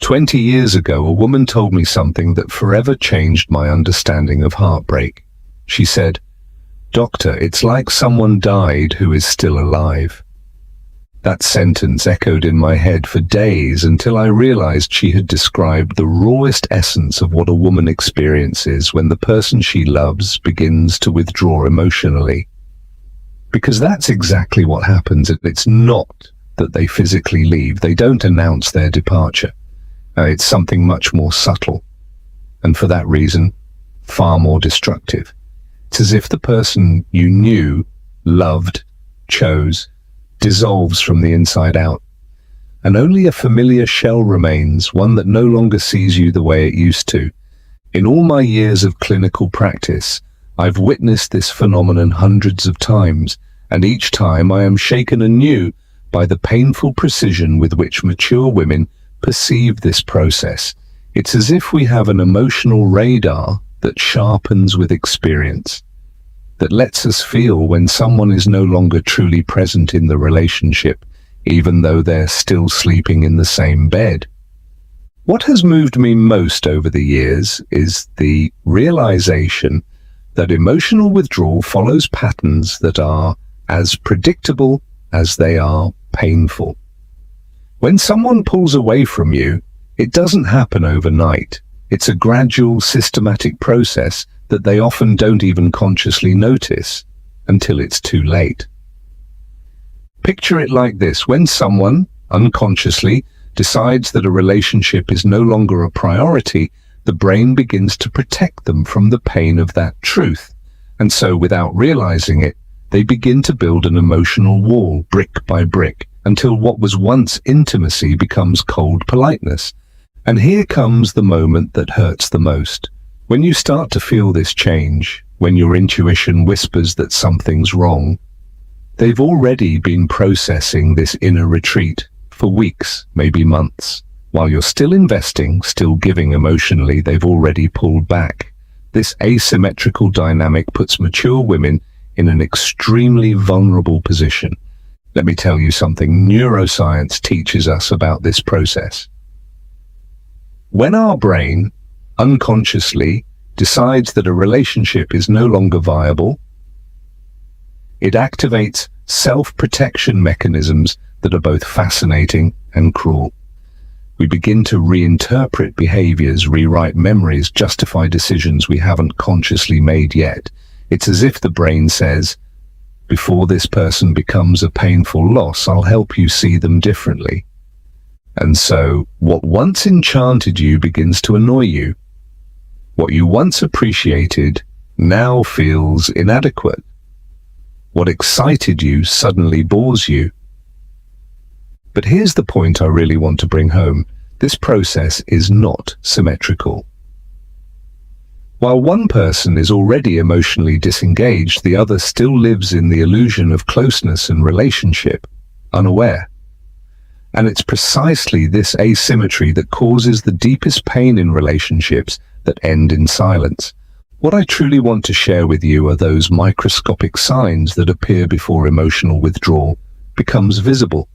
20 years ago, a woman told me something that forever changed my understanding of heartbreak. She said, "Doctor, it's like someone died who is still alive." That sentence echoed in my head for days until I realized she had described the rawest essence of what a woman experiences when the person she loves begins to withdraw emotionally. Because that's exactly what happens. It's not that they physically leave. They don't announce their departure. It's something much more subtle, and for that reason, far more destructive. It's as if the person you knew, loved, chose, dissolves from the inside out, and only a familiar shell remains, one that no longer sees you the way it used to. In all my years of clinical practice, I've witnessed this phenomenon hundreds of times, and each time I am shaken anew by the painful precision with which mature women perceive this process. It's as if we have an emotional radar that sharpens with experience, that lets us feel when someone is no longer truly present in the relationship, even though they're still sleeping in the same bed. What has moved me most over the years is the realization that emotional withdrawal follows patterns that are as predictable as they are painful. When someone pulls away from you, it doesn't happen overnight. It's a gradual, systematic process that they often don't even consciously notice until it's too late. Picture it like this: when someone, unconsciously, decides that a relationship is no longer a priority, the brain begins to protect them from the pain of that truth. And so, without realizing it, they begin to build an emotional wall, brick by brick, until what was once intimacy becomes cold politeness. And here comes the moment that hurts the most. When you start to feel this change, when your intuition whispers that something's wrong, they've already been processing this inner retreat for weeks, maybe months. While you're still investing, still giving emotionally, they've already pulled back. This asymmetrical dynamic puts mature women in an extremely vulnerable position. Let me tell you something neuroscience teaches us about this process. When our brain unconsciously decides that a relationship is no longer viable, it activates self-protection mechanisms that are both fascinating and cruel. We begin to reinterpret behaviors, rewrite memories, justify decisions we haven't consciously made yet. It's as if the brain says, before this person becomes a painful loss, I'll help you see them differently. And so, what once enchanted you begins to annoy you. What you once appreciated now feels inadequate. What excited you suddenly bores you. But here's the point I really want to bring home. This process is not symmetrical. While one person is already emotionally disengaged, the other still lives in the illusion of closeness and relationship, unaware. And it's precisely this asymmetry that causes the deepest pain in relationships that end in silence. What I truly want to share with you are those microscopic signs that appear before emotional withdrawal becomes visible.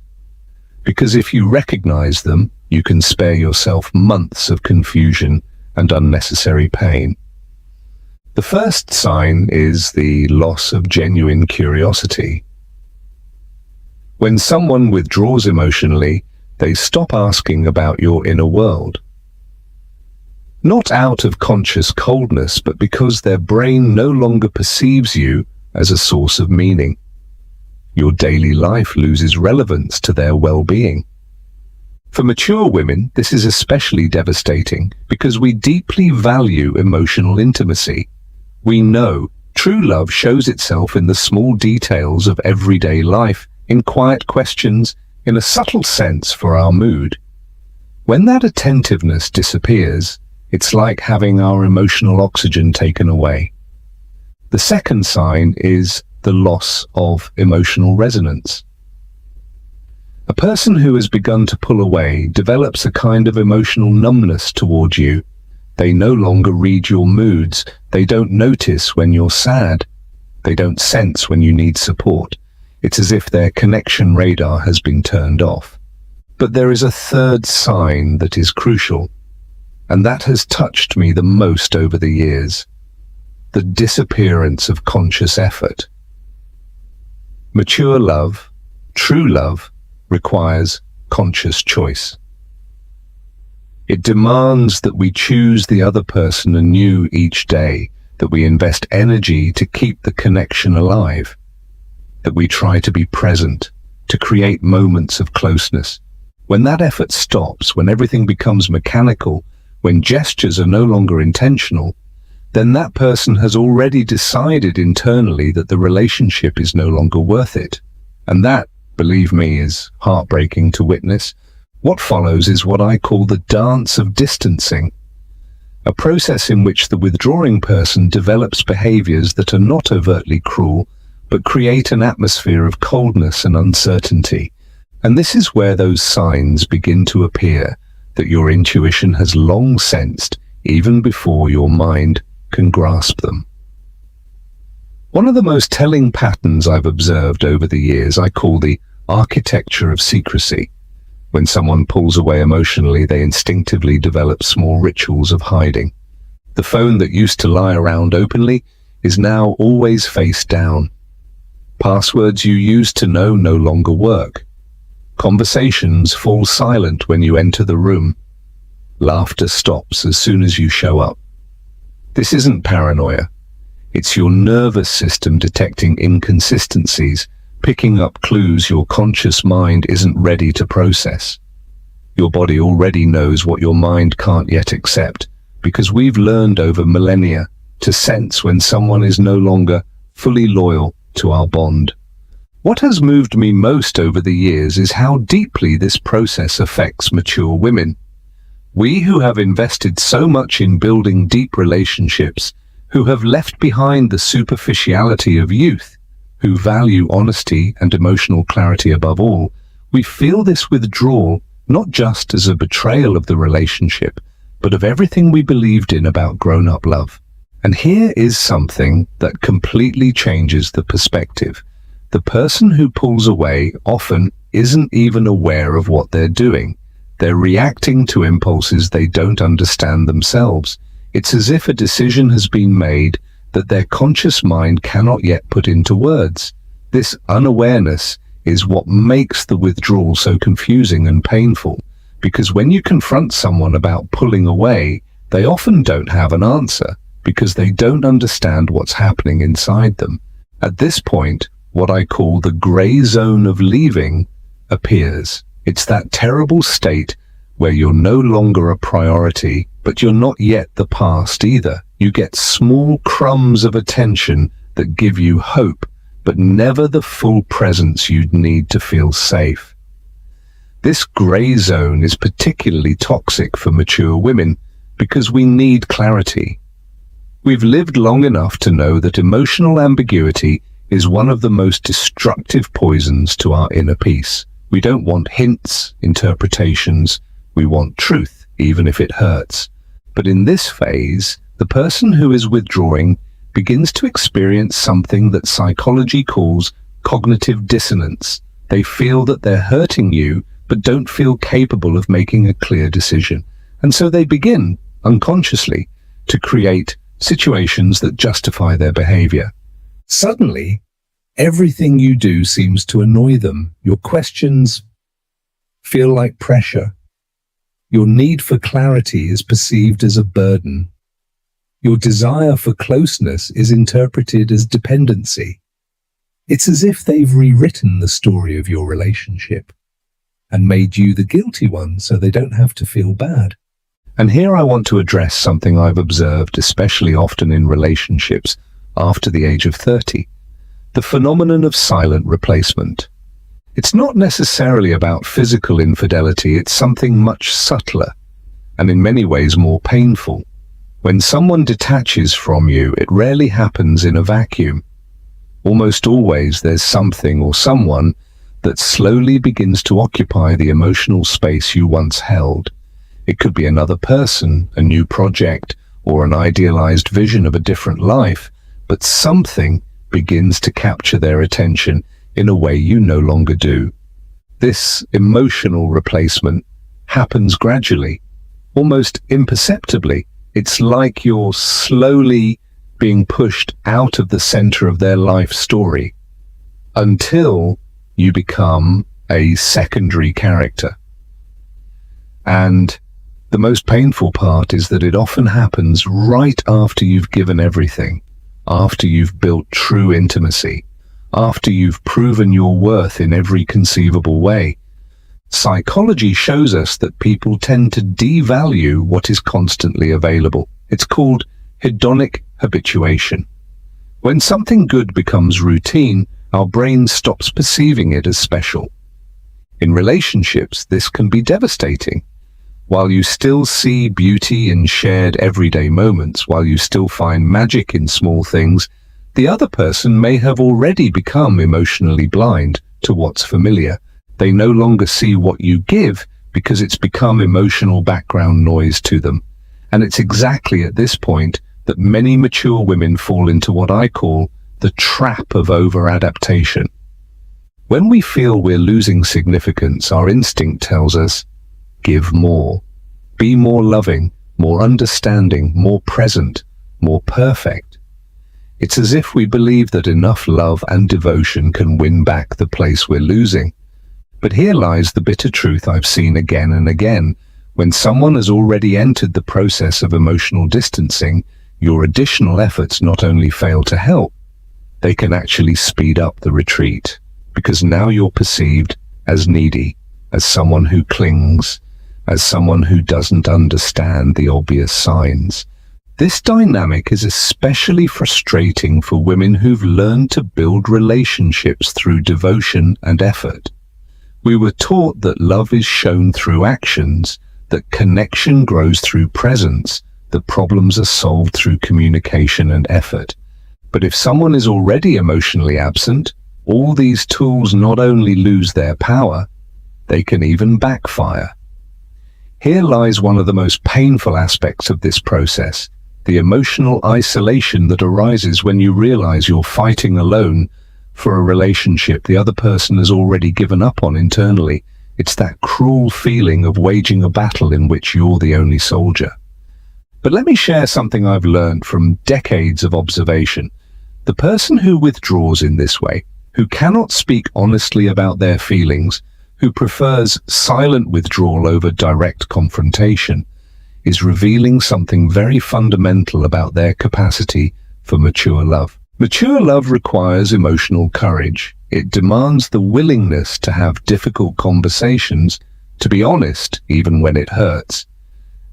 Because if you recognize them, you can spare yourself months of confusion and unnecessary pain. The first sign is the loss of genuine curiosity. When someone withdraws emotionally, they stop asking about your inner world. Not out of conscious coldness, but because their brain no longer perceives you as a source of meaning. Your daily life loses relevance to their well-being. For mature women, this is especially devastating because we deeply value emotional intimacy. We know true love shows itself in the small details of everyday life, in quiet questions, in a subtle sense for our mood. When that attentiveness disappears, it's like having our emotional oxygen taken away. The second sign is the loss of emotional resonance. A person who has begun to pull away develops a kind of emotional numbness toward you. They no longer read your moods. They don't notice when you're sad. They don't sense when you need support. It's as if their connection radar has been turned off. But there is a third sign that is crucial, and that has touched me the most over the years: the disappearance of conscious effort. Mature love, true love, requires conscious choice. It demands that we choose the other person anew each day, that we invest energy to keep the connection alive, that we try to be present, to create moments of closeness. When that effort stops, when everything becomes mechanical, when gestures are no longer intentional, then that person has already decided internally that the relationship is no longer worth it. And that, believe me, is heartbreaking to witness. What follows is what I call the dance of distancing, a process in which the withdrawing person develops behaviors that are not overtly cruel, but create an atmosphere of coldness and uncertainty. And this is where those signs begin to appear that your intuition has long sensed, even before your mind can grasp them. One of the most telling patterns I've observed over the years I call the architecture of secrecy. When someone pulls away emotionally, they instinctively develop small rituals of hiding. The phone that used to lie around openly is now always face down. Passwords you used to know no longer work. Conversations fall silent when you enter the room. Laughter stops as soon as you show up. This isn't paranoia. It's your nervous system detecting inconsistencies, picking up clues your conscious mind isn't ready to process. Your body already knows what your mind can't yet accept, because we've learned over millennia to sense when someone is no longer fully loyal to our bond. What has moved me most over the years is how deeply this process affects mature women. We who have invested so much in building deep relationships, who have left behind the superficiality of youth, who value honesty and emotional clarity above all, we feel this withdrawal not just as a betrayal of the relationship, but of everything we believed in about grown-up love. And here is something that completely changes the perspective. The person who pulls away often isn't even aware of what they're doing. They're reacting to impulses they don't understand themselves. It's as if a decision has been made that their conscious mind cannot yet put into words. This unawareness is what makes the withdrawal so confusing and painful, because when you confront someone about pulling away, they often don't have an answer, because they don't understand what's happening inside them. At this point, what I call the gray zone of leaving appears. It's that terrible state where you're no longer a priority, but you're not yet the past either. You get small crumbs of attention that give you hope, but never the full presence you'd need to feel safe. This gray zone is particularly toxic for mature women because we need clarity. We've lived long enough to know that emotional ambiguity is one of the most destructive poisons to our inner peace. We don't want hints, interpretations. We want truth, even if it hurts. But in this phase, the person who is withdrawing begins to experience something that psychology calls cognitive dissonance. They feel that they're hurting you, but don't feel capable of making a clear decision. And so they begin, unconsciously, to create situations that justify their behavior. Suddenly, everything you do seems to annoy them. Your questions feel like pressure. Your need for clarity is perceived as a burden. Your desire for closeness is interpreted as dependency. It's as if they've rewritten the story of your relationship and made you the guilty one so they don't have to feel bad. And here I want to address something I've observed especially often in relationships after the age of 30. The phenomenon of silent replacement. It's not necessarily about physical infidelity, it's something much subtler, and in many ways more painful. When someone detaches from you, it rarely happens in a vacuum. Almost always there's something or someone that slowly begins to occupy the emotional space you once held. It could be another person, a new project, or an idealized vision of a different life, but something begins to capture their attention in a way you no longer do. This emotional replacement happens gradually, almost imperceptibly. It's like you're slowly being pushed out of the center of their life story until you become a secondary character. And the most painful part is that it often happens right after you've given everything, after you've built true intimacy, after you've proven your worth in every conceivable way. Psychology shows us that people tend to devalue what is constantly available. It's called hedonic habituation. When something good becomes routine, our brain stops perceiving it as special. In relationships, this can be devastating. While you still see beauty in shared everyday moments, while you still find magic in small things, the other person may have already become emotionally blind to what's familiar. They no longer see what you give because it's become emotional background noise to them. And it's exactly at this point that many mature women fall into what I call the trap of over-adaptation. When we feel we're losing significance, our instinct tells us, give more. Be more loving, more understanding, more present, more perfect. It's as if we believe that enough love and devotion can win back the place we're losing. But here lies the bitter truth I've seen again and again. When someone has already entered the process of emotional distancing, your additional efforts not only fail to help, they can actually speed up the retreat, because now you're perceived as needy, as someone who clings, as someone who doesn't understand the obvious signs. This dynamic is especially frustrating for women who've learned to build relationships through devotion and effort. We were taught that love is shown through actions, that connection grows through presence, that problems are solved through communication and effort. But if someone is already emotionally absent, all these tools not only lose their power, they can even backfire. Here lies one of the most painful aspects of this process, the emotional isolation that arises when you realize you're fighting alone for a relationship the other person has already given up on internally. It's that cruel feeling of waging a battle in which you're the only soldier. But let me share something I've learned from decades of observation. The person who withdraws in this way, who cannot speak honestly about their feelings, who prefers silent withdrawal over direct confrontation, is revealing something very fundamental about their capacity for mature love. Mature love requires emotional courage. It demands the willingness to have difficult conversations, to be honest even when it hurts,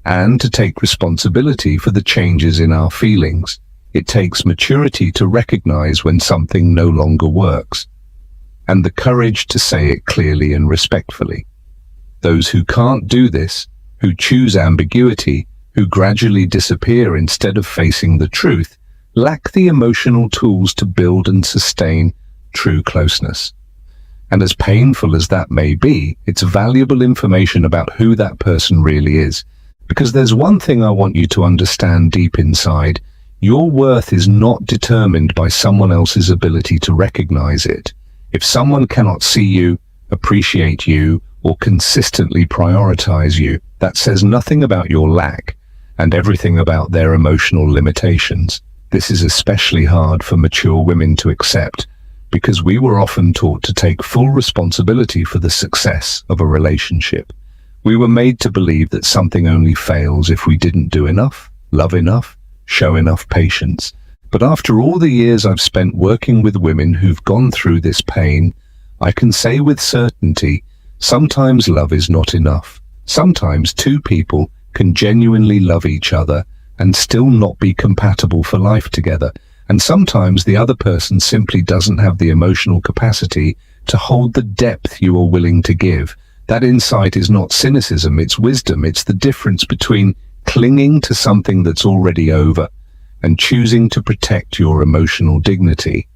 and to take responsibility for the changes in our feelings. It takes maturity to recognize when something no longer works, and the courage to say it clearly and respectfully. Those who can't do this, who choose ambiguity, who gradually disappear instead of facing the truth, lack the emotional tools to build and sustain true closeness. And as painful as that may be, it's valuable information about who that person really is. Because there's one thing I want you to understand deep inside. Your worth is not determined by someone else's ability to recognize it. If someone cannot see you, appreciate you, or consistently prioritize you, that says nothing about your lack and everything about their emotional limitations. This is especially hard for mature women to accept, because we were often taught to take full responsibility for the success of a relationship. We were made to believe that something only fails if we didn't do enough, love enough, show enough patience. But after all the years I've spent working with women who've gone through this pain, I can say with certainty, sometimes love is not enough. Sometimes two people can genuinely love each other and still not be compatible for life together. And sometimes the other person simply doesn't have the emotional capacity to hold the depth you are willing to give. That insight is not cynicism, it's wisdom. It's the difference between clinging to something that's already over and choosing to protect your emotional dignity.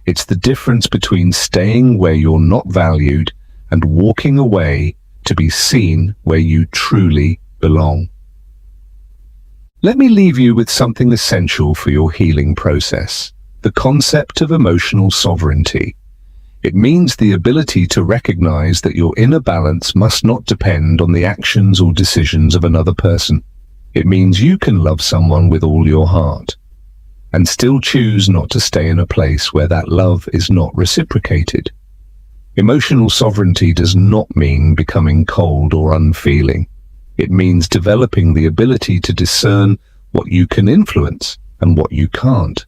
It's the difference between staying where you're not valued and walking away to be seen where you truly belong. Let me leave you with something essential for your healing process, the concept of emotional sovereignty. It means the ability to recognize that your inner balance must not depend on the actions or decisions of another person. It means you can love someone with all your heart and still choose not to stay in a place where that love is not reciprocated. Emotional sovereignty does not mean becoming cold or unfeeling. It means developing the ability to discern what you can influence and what you can't.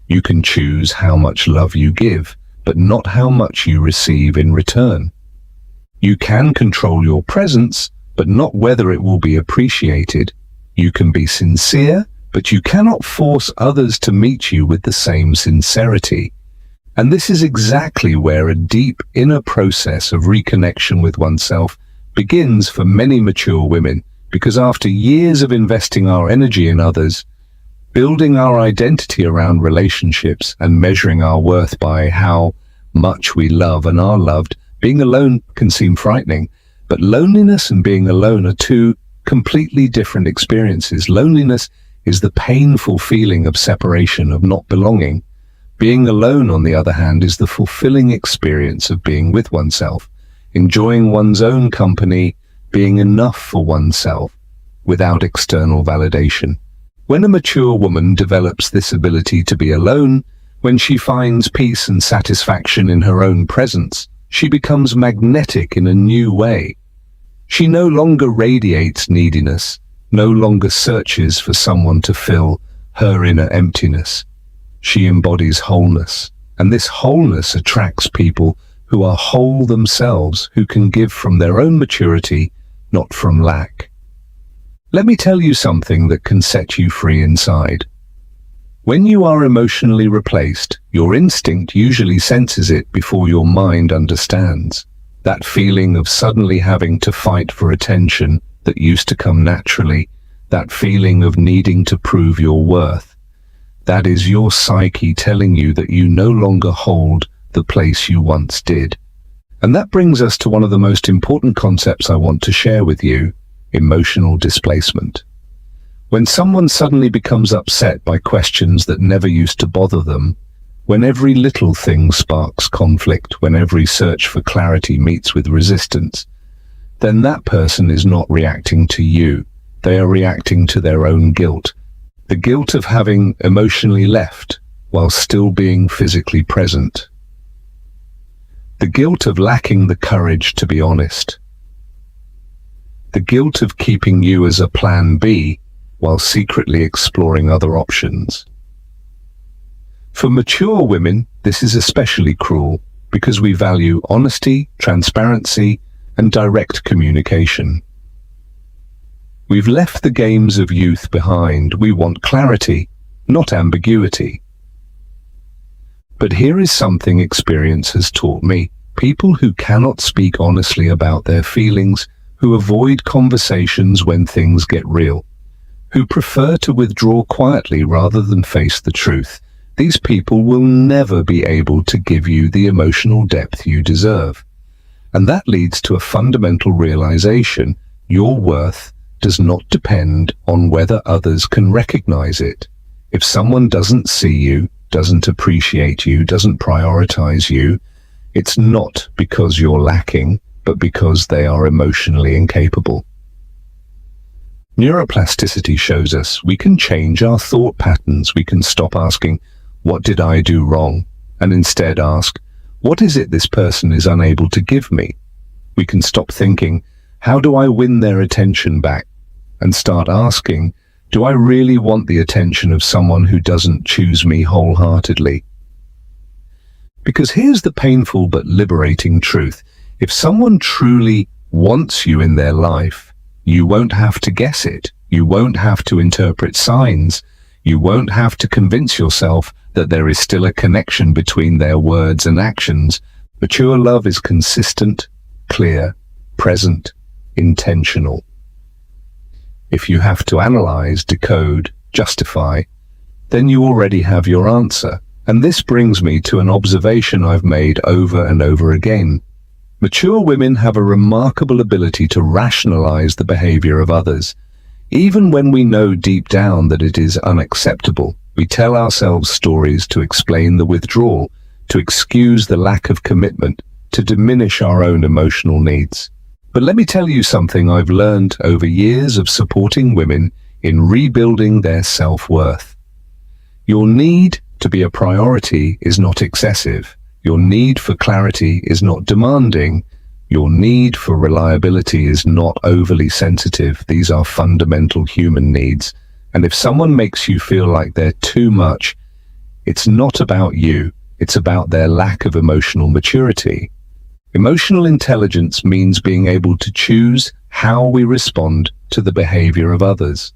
You can choose how much love you give, but not how much you receive in return. You can control your presence, but not whether it will be appreciated. You can be sincere, but you cannot force others to meet you with the same sincerity. And this is exactly where a deep inner process of reconnection with oneself begins for many mature women, because after years of investing our energy in others, building our identity around relationships and measuring our worth by how much we love and are loved, being alone can seem frightening, but loneliness and being alone are two completely different experiences. Loneliness is the painful feeling of separation, of not belonging. Being alone, on the other hand, is the fulfilling experience of being with oneself, enjoying one's own company, being enough for oneself without external validation. When a mature woman develops this ability to be alone, when she finds peace and satisfaction in her own presence, she becomes magnetic in a new way. She no longer radiates neediness, no longer searches for someone to fill her inner emptiness. She embodies wholeness, and this wholeness attracts people who are whole themselves, who can give from their own maturity, not from lack. Let me tell you something that can set you free inside. When you are emotionally replaced, your instinct usually senses it before your mind understands. That feeling of suddenly having to fight for attention that used to come naturally, that feeling of needing to prove your worth, that is your psyche telling you that you no longer hold the place you once did. And that brings us to one of the most important concepts I want to share with you: emotional displacement. When someone suddenly becomes upset by questions that never used to bother them, when every little thing sparks conflict, when every search for clarity meets with resistance, then that person is not reacting to you. They are reacting to their own guilt. The guilt of having emotionally left while still being physically present. The guilt of lacking the courage to be honest. The guilt of keeping you as a plan B while secretly exploring other options. For mature women, this is especially cruel because we value honesty, transparency, and direct communication. We've left the games of youth behind. We want clarity, not ambiguity. But here is something experience has taught me. People who cannot speak honestly about their feelings, who avoid conversations when things get real, who prefer to withdraw quietly rather than face the truth, these people will never be able to give you the emotional depth you deserve. And that leads to a fundamental realization: your worth does not depend on whether others can recognize it. If someone doesn't see you, doesn't appreciate you, doesn't prioritize you, it's not because you're lacking, but because they are emotionally incapable. Neuroplasticity shows us we can change our thought patterns. We can stop asking, "What did I do wrong?" and instead ask, "What is it this person is unable to give me?" We can stop thinking, "How do I win their attention back?" and start asking, "Do I really want the attention of someone who doesn't choose me wholeheartedly?" Because here's the painful but liberating truth. If someone truly wants you in their life, you won't have to guess it. You won't have to interpret signs. You won't have to convince yourself that there is still a connection between their words and actions. Mature love is consistent, clear, present, intentional. If you have to analyze, decode, justify, then you already have your answer. And this brings me to an observation I've made over and over again. Mature women have a remarkable ability to rationalize the behavior of others. Even when we know deep down that it is unacceptable, we tell ourselves stories to explain the withdrawal, to excuse the lack of commitment, to diminish our own emotional needs. But let me tell you something I've learned over years of supporting women in rebuilding their self-worth. Your need to be a priority is not excessive. Your need for clarity is not demanding. Your need for reliability is not overly sensitive. These are fundamental human needs. And if someone makes you feel like they're too much, it's not about you. It's about their lack of emotional maturity. Emotional intelligence means being able to choose how we respond to the behavior of others.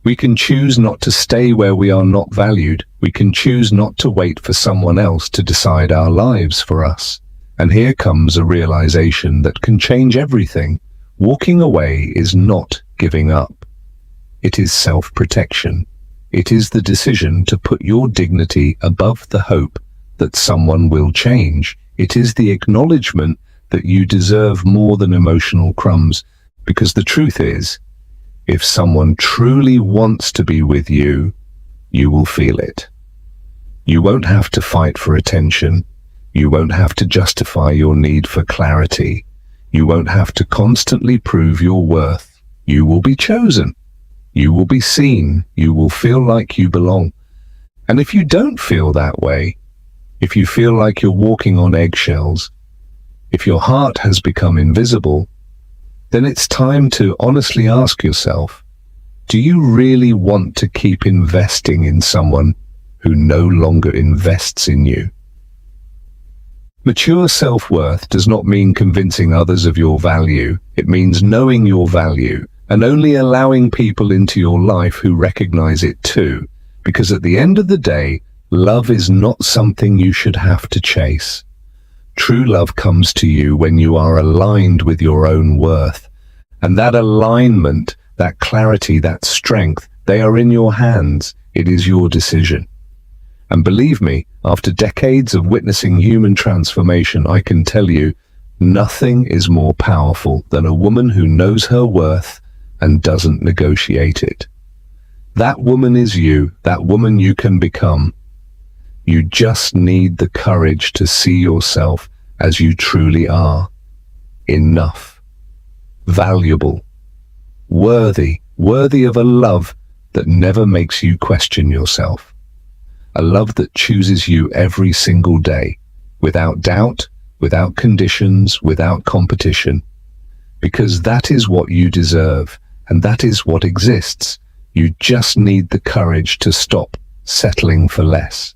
We can choose not to stay where we are not valued. We can choose not to wait for someone else to decide our lives for us. And here comes a realization that can change everything. Walking away is not giving up. It is self-protection. It is the decision to put your dignity above the hope that someone will change. It is the acknowledgement that you deserve more than emotional crumbs. Because the truth is, if someone truly wants to be with you, you will feel it. You won't have to fight for attention. You won't have to justify your need for clarity. You won't have to constantly prove your worth. You will be chosen. You will be seen. You will feel like you belong. And if you don't feel that way, if you feel like you're walking on eggshells, if your heart has become invisible, then it's time to honestly ask yourself, do you really want to keep investing in someone who no longer invests in you? Mature self-worth does not mean convincing others of your value. It means knowing your value and only allowing people into your life who recognize it too. Because at the end of the day, love is not something you should have to chase. True love comes to you when you are aligned with your own worth. And that alignment, that clarity, that strength, they are in your hands. It is your decision. And believe me, after decades of witnessing human transformation, I can tell you, nothing is more powerful than a woman who knows her worth and doesn't negotiate it. That woman is you, that woman you can become. You just need the courage to see yourself as you truly are. Enough. Valuable. Worthy of a love that never makes you question yourself. A love that chooses you every single day, without doubt, without conditions, without competition. Because that is what you deserve, and that is what exists. You just need the courage to stop settling for less.